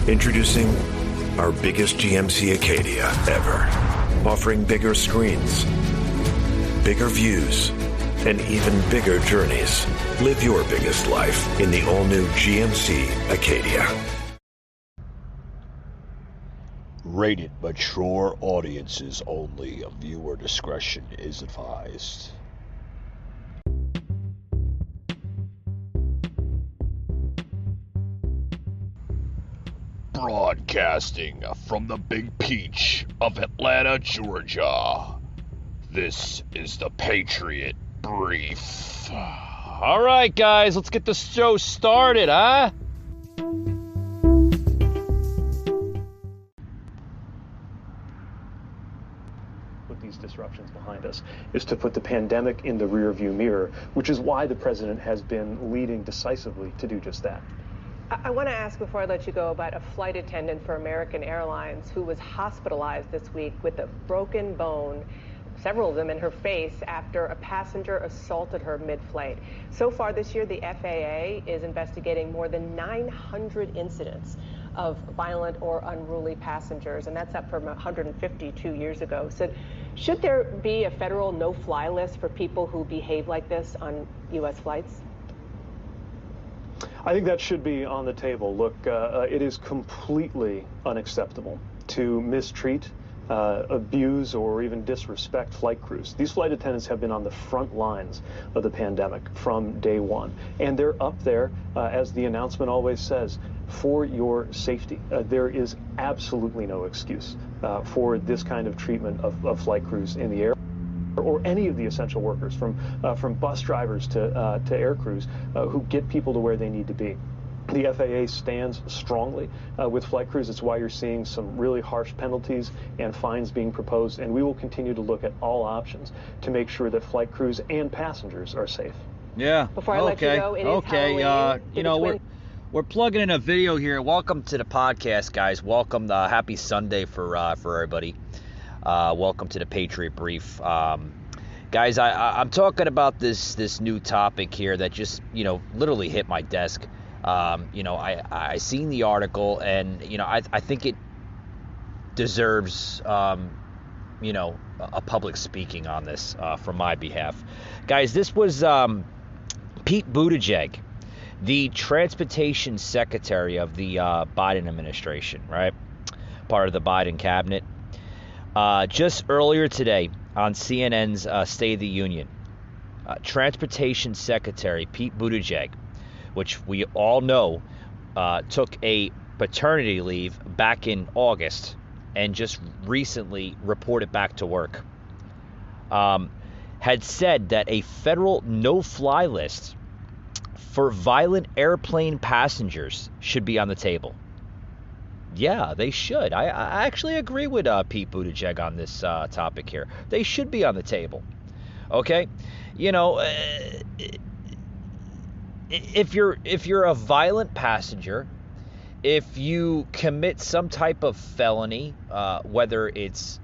Introducing our biggest GMC Acadia ever. Offering bigger screens, bigger views, and even bigger journeys. Live your biggest life in the all-new GMC Acadia. Rated mature audiences only. Viewer discretion is advised. Broadcasting from the Big Peach of Atlanta, Georgia. This is the Patriot Brief. All right, guys, let's get the show started, huh? Put these disruptions behind us is to put the pandemic in the rearview mirror, which is why the president has been leading decisively to do just that. I want to ask before I let you go about a flight attendant for American Airlines who was hospitalized this week with a broken bone, several of them in her face, after a passenger assaulted her mid-flight. So far this year, the FAA is investigating more than 900 incidents of violent or unruly passengers, and that's up from 152 years ago. So should there be a federal no-fly list for people who behave like this on U.S. flights? I think that should be on the table. Look, it is completely unacceptable to mistreat, abuse, or even disrespect flight crews. These flight attendants have been on the front lines of the pandemic from day one, and they're up there, as the announcement always says, for your safety. There is absolutely no excuse for this kind of treatment of flight crews in the air, or any of the essential workers, from bus drivers to air crews who get people to where they need to be. The FAA stands strongly with flight crews. It's why you're seeing some really harsh penalties and fines being proposed, and we will continue to look at all options to make sure that flight crews and passengers are safe. Yeah. Before I let you go, it is Halloween. You know, we're plugging in a video here. Welcome to the podcast, guys. Welcome. Happy Sunday for everybody. Welcome to the Patriot Brief. Guys, I'm talking about this new topic here that just, literally hit my desk. I seen the article, and, I think it deserves, a public speaking on this from my behalf. Guys, this was Pete Buttigieg, the transportation secretary of the Biden administration, right? Part of the Biden cabinet. Just earlier today on CNN's State of the Union, Transportation Secretary Pete Buttigieg, which we all know took a paternity leave back in August and just recently reported back to work, had said that a federal no-fly list for violent airplane passengers should be on the table. Yeah, they should. I actually agree with Pete Buttigieg on this topic here. They should be on the table. Okay? If you're a violent passenger, if you commit some type of felony, whether it's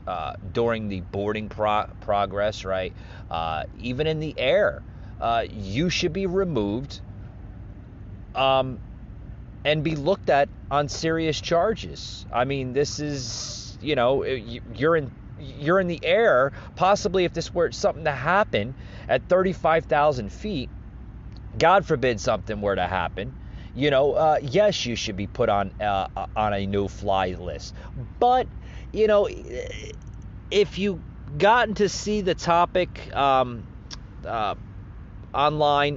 during the boarding progress, right, even in the air, you should be removed and be looked at on serious charges. I mean, this is, you're in the air. Possibly if this were something to happen at 35,000 feet, God forbid something were to happen, yes, you should be put on a no-fly list. But, if you gotten to see the topic online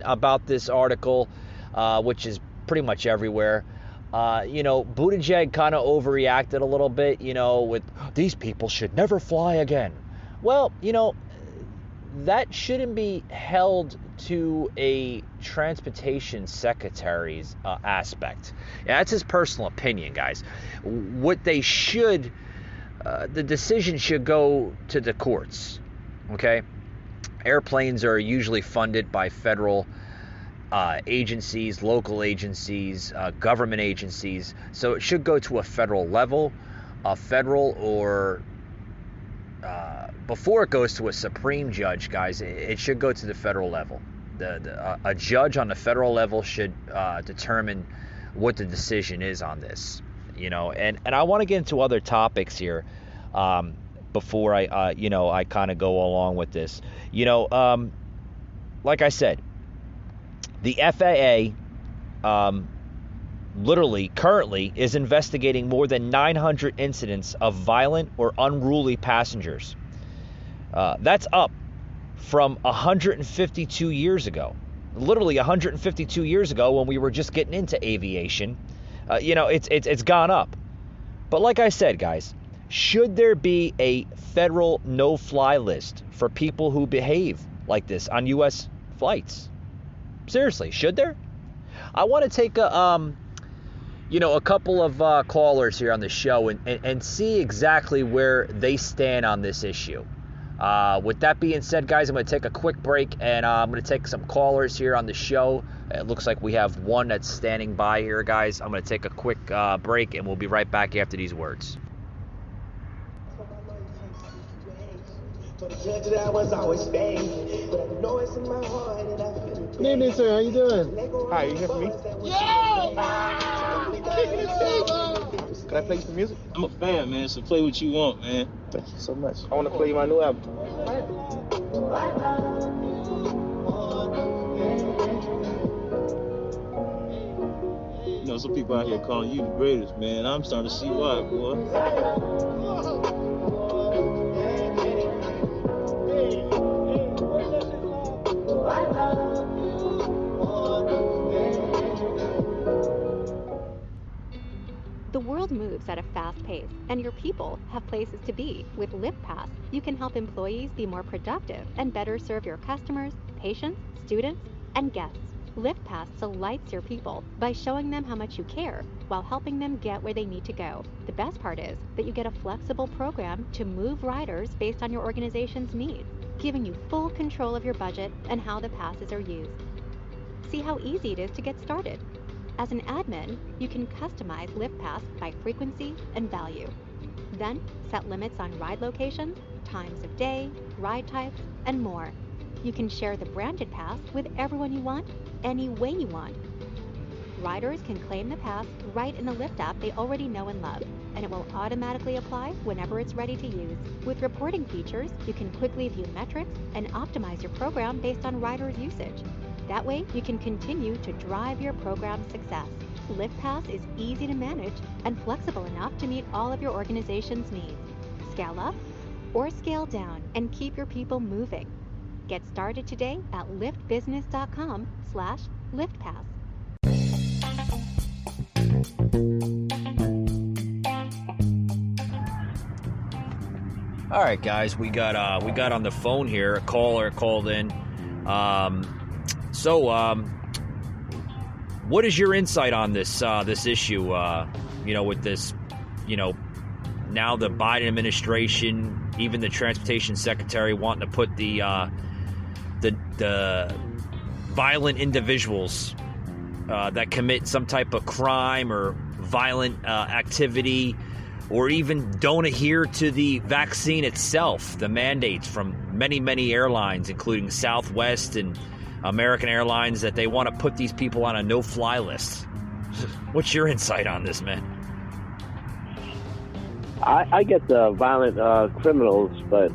about this article, which is pretty much everywhere, Buttigieg kind of overreacted a little bit, with these people should never fly again. Well, that shouldn't be held to a transportation secretary's aspect. Yeah, that's his personal opinion, guys. What they should, the decision should go to the courts, okay? Airplanes are usually funded by federal agencies, local agencies, government agencies. So it should go to a federal level, or before it goes to a Supreme Judge, guys, it should go to the federal level. A judge on the federal level should determine what the decision is on this. you know. And I want to get into other topics here before I kind of go along with this. You know, like I said, the FAA literally currently is investigating more than 900 incidents of violent or unruly passengers. That's up from 152 years ago. Literally 152 years ago when we were just getting into aviation. You know, it's gone up. But like I said, guys, should there be a federal no-fly list for people who behave like this on U.S. flights? Seriously, should there? I want to take a couple of callers here on the show and see exactly where they stand on this issue. With that being said, guys, I'm going to take a quick break, and I'm going to take some callers here on the show. It looks like we have one that's standing by here, guys. I'm going to take a quick break, and we'll be right back after these words. Good evening, sir. How you doing? Hi, you here for me? Yeah! Can I play some music? I'm a fan, man, so play what you want, man. Thank you so much. I want to play my new album. You know, some people out here calling you the greatest, man. I'm starting to see why, boy. The world moves at a fast pace, and your people have places to be. With LiftPass, you can help employees be more productive and better serve your customers, patients, students, and guests. LiftPass delights your people by showing them how much you care while helping them get where they need to go. The best part is that you get a flexible program to move riders based on your organization's needs, giving you full control of your budget and how the passes are used. See how easy it is to get started. As an admin, you can customize LiftPass by frequency and value. Then, set limits on ride locations, times of day, ride types, and more. You can share the branded pass with everyone you want, any way you want. Riders can claim the pass right in the Lyft app they already know and love, and it will automatically apply whenever it's ready to use. With reporting features, you can quickly view metrics and optimize your program based on riders' usage. That way, you can continue to drive your program's success. LiftPass is easy to manage and flexible enough to meet all of your organization's needs. Scale up or scale down and keep your people moving. Get started today at liftbusiness.com/LiftPass. All right, guys, we got on the phone here. A caller called in. So, what is your insight on this issue? With this, now the Biden administration, even the transportation secretary, wanting to put the violent individuals that commit some type of crime or violent activity, or even don't adhere to the vaccine itself, the mandates from many, many airlines, including Southwest and American Airlines, that they want to put these people on a no-fly list. What's your insight on this, man? I get the violent criminals, but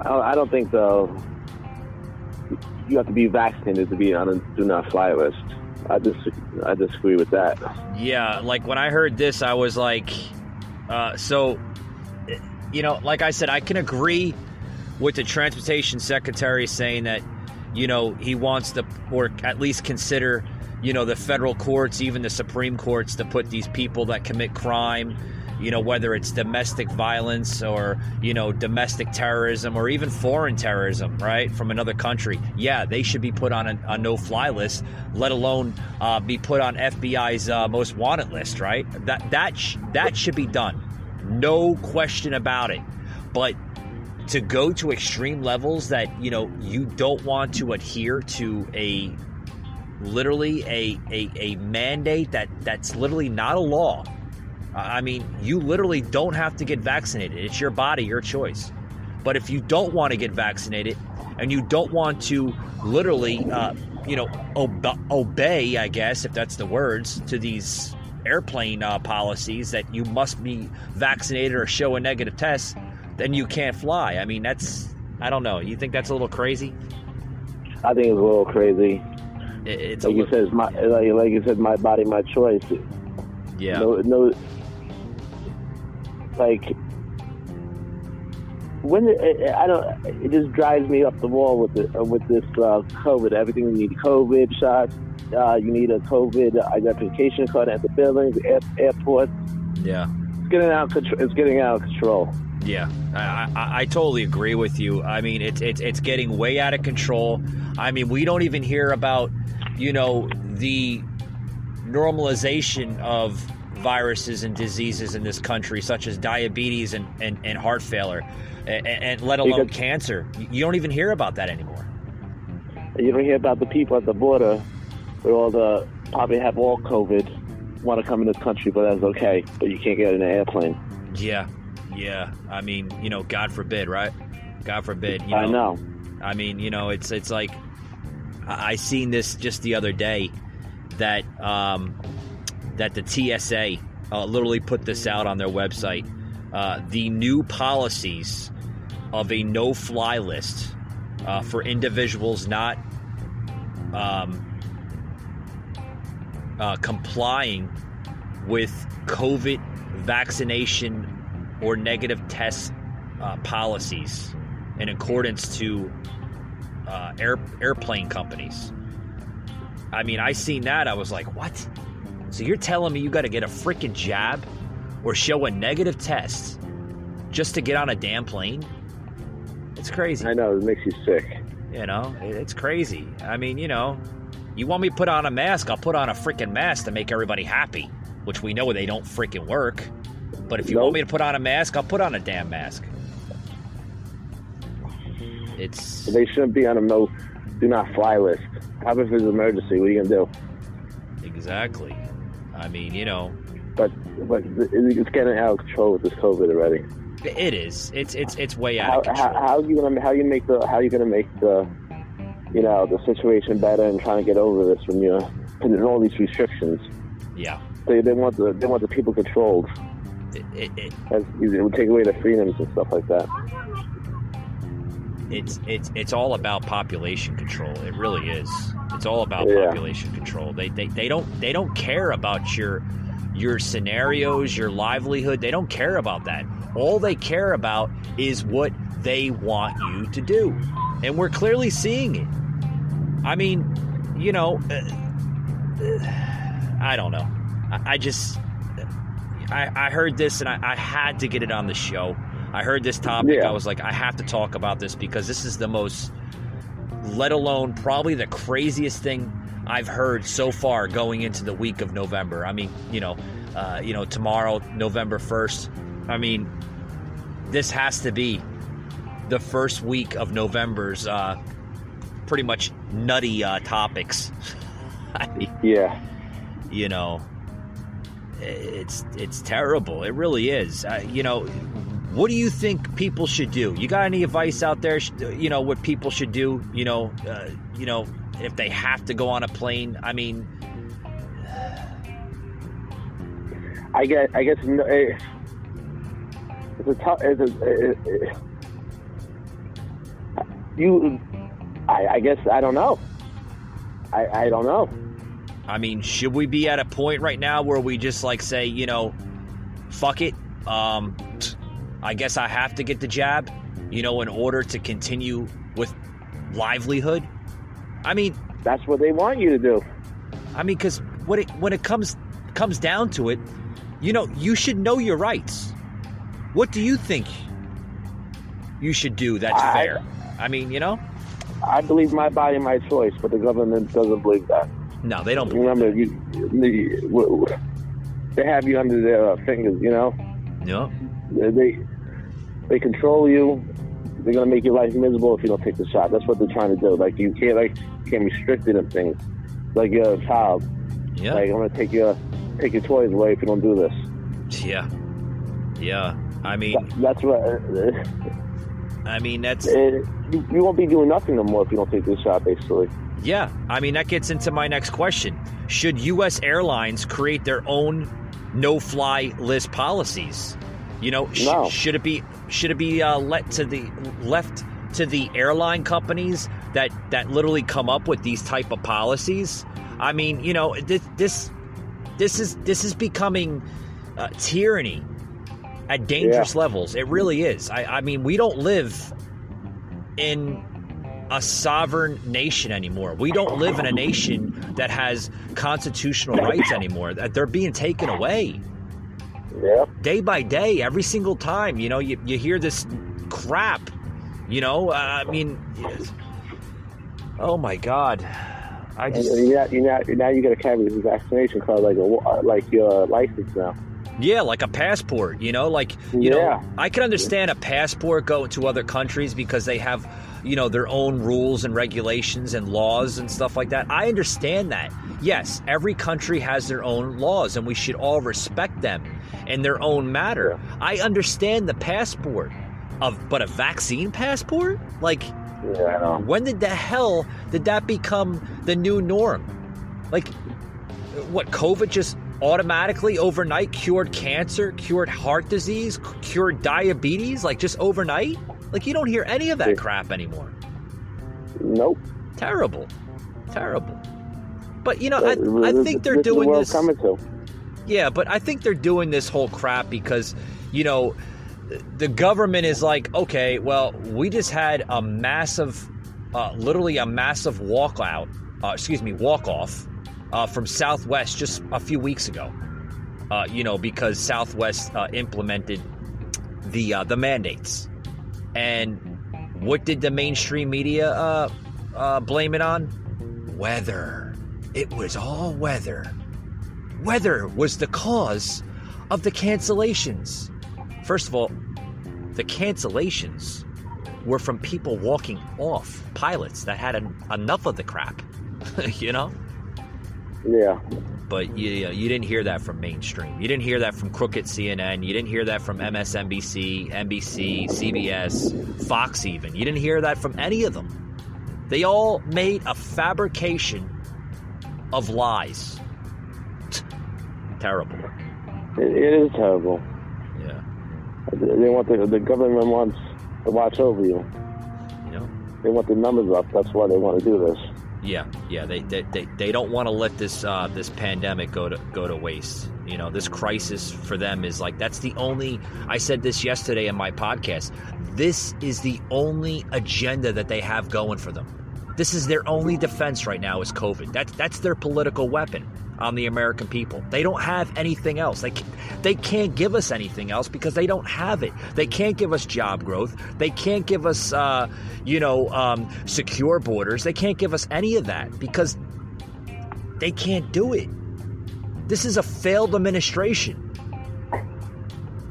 I don't think you have to be vaccinated to be on a do-not-fly list. I disagree with that. Yeah, like when I heard this, I was like, like I said, I can agree with the transportation secretary saying that, he wants to, or at least consider, the federal courts, even the Supreme Courts, to put these people that commit crime, whether it's domestic violence or, domestic terrorism or even foreign terrorism, right, from another country. Yeah, they should be put on a no-fly list, let alone be put on FBI's most wanted list, right? That should be done. No question about it. But to go to extreme levels that, you don't want to adhere to a mandate that's literally not a law. I mean, you literally don't have to get vaccinated. It's your body, your choice. But if you don't want to get vaccinated and you don't want to literally, obey, I guess, if that's the words, to these airplane policies that you must be vaccinated or show a negative test, then you can't fly. I mean, I don't know. You think that's a little crazy? I think it's a little crazy. It's like you said, like you said, my body, my choice. Yeah. No. Like it just drives me up the wall with this COVID. Everything you need COVID shots. You need a COVID identification card at the buildings, airports. Yeah. It's getting out of control. Yeah, I totally agree with you. I mean, it's getting way out of control. I mean, we don't even hear about, the normalization of viruses and diseases in this country, such as diabetes and heart failure, and let alone cancer. You don't even hear about that anymore. You don't hear about the people at the border where probably have all COVID, want to come in this country, but that's okay. But you can't get in an airplane. Yeah. I mean, God forbid, right? God forbid. I know. I mean, it's like I seen this just the other day that that the TSA literally put this out on their website. The new policies of a no-fly list for individuals not complying with COVID vaccination or negative test policies in accordance to airplane companies. I mean, I seen that. I was like, what? So you're telling me you got to get a freaking jab or show a negative test just to get on a damn plane? It's crazy. I know. It makes you sick. It's crazy. I mean, you want me to put on a mask? I'll put on a freaking mask to make everybody happy, which we know they don't freaking work. But if you want me to put on a mask, I'll put on a damn mask. They shouldn't be on a do not fly list. How if it's an emergency? What are you gonna do? Exactly. I mean, But it's getting out of control with this COVID already. It is. It's way out of control. How are you gonna make the the situation better and trying to get over this when you're putting all these restrictions? Yeah. They want the people controlled. It would take away the freedoms and stuff like that. It's all about population control. It really is. It's all about population control. They don't care about your scenarios, your livelihood. They don't care about that. All they care about is what they want you to do, and we're clearly seeing it. I mean, I don't know. I heard this and I had to get it on the show. I heard this topic. Yeah. I was like, I have to talk about this because this is the most, let alone probably the craziest thing I've heard so far going into the week of November. I mean, tomorrow, November 1st. I mean, this has to be the first week of November's pretty much nutty topics. I mean, yeah. It's terrible. It really is. What do you think people should do? You got any advice out there? What people should do? If they have to go on a plane. I mean, I guess it's a tough. I guess I don't know. I don't know. I mean, should we be at a point right now where we just say, fuck it? I guess I have to get the jab, in order to continue with livelihood. I mean, that's what they want you to do. I mean, because when it comes down to it, you should know your rights. What do you think you should do that's fair? I mean, I believe my body, my choice, but the government doesn't believe that. No, they don't believe Remember, that. They have you under their fingers, Yeah. They control you. They're gonna make your life miserable if you don't take the shot. That's what they're trying to do. You can't restrict it in things. Like you're a child. Yeah. I'm gonna take your toys away if you don't do this. Yeah. Yeah. I mean, that's what. I mean, that's. You won't be doing nothing no more if you don't take this shot, basically. Yeah, I mean, that gets into my next question. Should U.S. airlines create their own no-fly list policies? You know, No. should it be left to the airline companies that literally come up with these type of policies? I mean, you know, this is becoming tyranny at dangerous levels. It really is. I mean, we don't live in a sovereign nation anymore. We don't live in a nation that has constitutional rights anymore. They're being taken away. Yeah. Day by day, every single time, you know, you hear this crap, you know, I mean, oh my God. I just... Now you got to carry this vaccination card like your license now. Yeah, like a passport, you know, like, you know, I can understand a passport going to other countries because they have, you know, their own rules and regulations and laws and stuff like that. I understand that. Yes, every country has their own laws and we should all respect them in their own matter. Yeah. I understand the passport but a vaccine passport? Like, yeah, I know. When did the hell did that become the new norm? Like, what, COVID just automatically overnight cured cancer, cured heart disease, cured diabetes, like just overnight? Like, you don't hear any of that crap anymore. Nope. Terrible. But, you know, I think they're doing this. Coming to. Yeah, but I think they're doing this whole crap because, you know, the government is like, okay, well, we just had a massive, literally a massive walk-off from Southwest just a few weeks ago, you know, because Southwest implemented the mandates. And what did the mainstream media blame it on? Weather. It was all weather. Weather was the cause of the cancellations. First of all, the cancellations were from people walking off, pilots that had enough of the crap, you know? Yeah. But you didn't hear that from mainstream. You didn't hear that from crooked CNN. You didn't hear that from MSNBC, NBC, CBS, Fox even. You didn't hear that from any of them. They all made a fabrication of lies. Terrible. It is terrible. Yeah. They want the government wants to watch over you. You know. They want the numbers up. That's why they want to do this. Yeah. They don't want to let this pandemic go to waste. You know, this crisis for them is like, that's the only. I said this yesterday in my podcast. This is the only agenda that they have going for them. This is their only defense right now is COVID. That's their political weapon on the American people. They don't have anything else. They can't give us anything else because they don't have it. They can't give us job growth. They can't give us, secure borders. They can't give us any of that because they can't do it. This is a failed administration.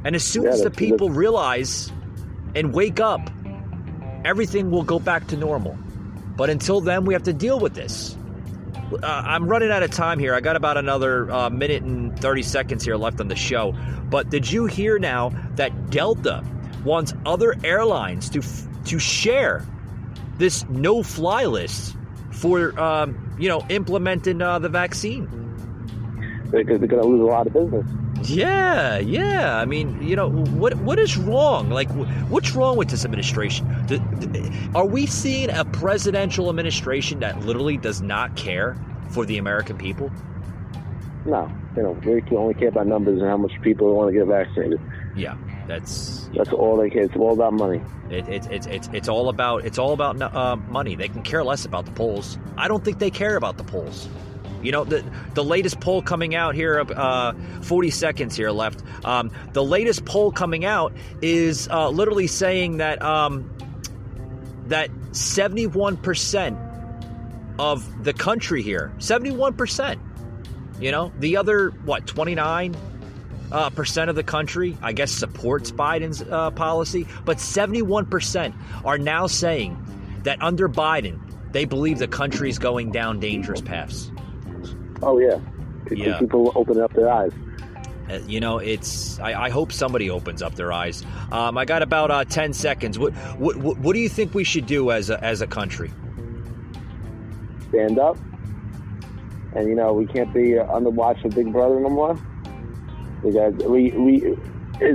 And as soon as the people realize and wake up, everything will go back to normal. But until then, we have to deal with this. I'm running out of time here. I got about another minute and 30 seconds here left on the show. But did you hear now that Delta wants other airlines to share this no-fly list for, implementing the vaccine? Because they're going to lose a lot of business. Yeah. I mean, you know, what is wrong? Like, what's wrong with this administration? Are we seeing a presidential administration that literally does not care for the American people? No, they don't. They only care about numbers and how much people want to get vaccinated. Yeah, that's all they care. It's all about money. It's all about money. They can care less about the polls. I don't think they care about the polls. You know, the latest poll coming out here, 40 seconds here left. The latest poll coming out is literally saying that that 71% of the country here, 71%, you know, the other, 29% of the country, I guess, supports Biden's policy. But 71% are now saying that under Biden, they believe the country is going down dangerous paths. Oh, yeah. People open up their eyes. You know, I hope somebody opens up their eyes. I got about 10 seconds. What do you think we should do as a country? stand up, and we can't be under watch of Big Brother no more. Because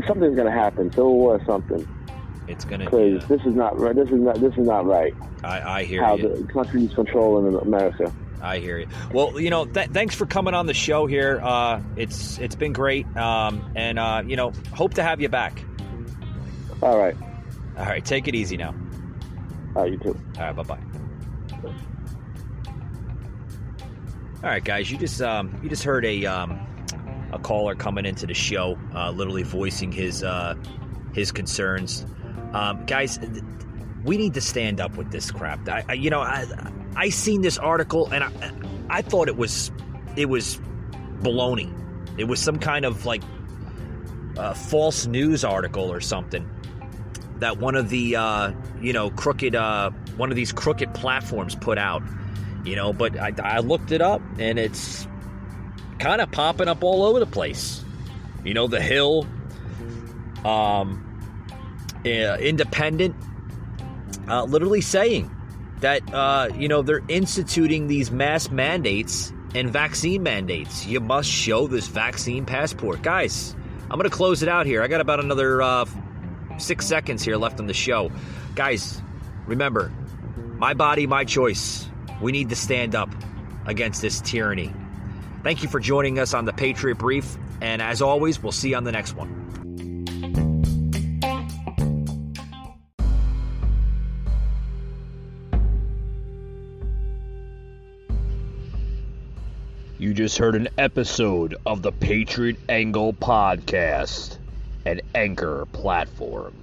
something's gonna happen. Civil war or something. It's gonna. Because this is not right. This is not right. I hear how you. The country's controlling America. I hear you. Well, thanks for coming on the show here. It's been great. And hope to have you back. All right. All right. Take it easy now. All right. You too. All right. Bye-bye. All right, guys. You just heard a caller coming into the show, literally voicing his concerns. Guys, we need to stand up with this crap. I seen this article and I thought it was baloney. It was some kind of like false news article or something that one of the one of these crooked platforms put out. But I looked it up and it's kind of popping up all over the place. The Hill, Independent, literally saying that, they're instituting these mass mandates and vaccine mandates. You must show this vaccine passport. Guys, I'm going to close it out here. I got about another 6 seconds here left on the show. Guys, remember, my body, my choice. We need to stand up against this tyranny. Thank you for joining us on the Patriot Brief. And as always, we'll see you on the next one. You just heard an episode of the Patriot Angle Podcast, an Anchor platform.